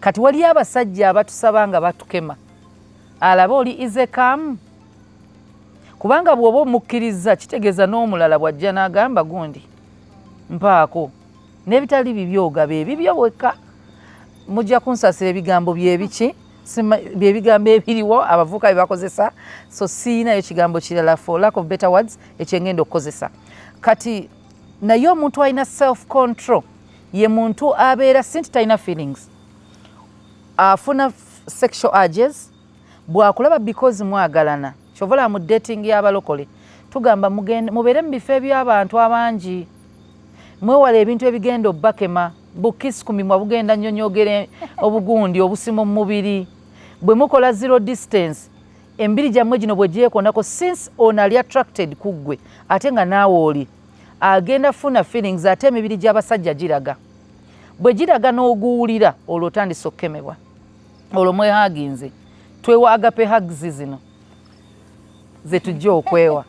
kati wali abasajja abatusaba nga batukema alaba oli izekamu kubanga bw'oba omukkiriza kitegeeza n'omulala bw'ajja n'agamba gundi mpaako n'ebitali bibyoga bebibyo bwekka mujja kunsasira ebigambo byebiki byebigambo ebiriwo abavubuka byebakozesa so siinayo kigambo kirala for lack of better words ekyengenda okukozesa kati naye omuntu alina self control ye muntu abeera sinti talina feelings afuna sexual urges bwakulaba because mwagalana kyovola mu dating y'abalokole tugamba mubeere mu bifo eby'abantu abangi mwewala ebintu ebigenda obbakema bukisi ku mimwa bugenda nnyonyogere obugundi obusimo mu mubiri bwe mukola zero distance embiri gyammwe gino bwe gyekonako since ono ali attracted ku ggwe ate nga naawe oli agenda funa feelings ate emibiri gy'abasajja giraga bwe giraga n'oguwulira olwo otandise okukemebwa olwo mwehaginze twewa agape hugs zino ze tujja okwewa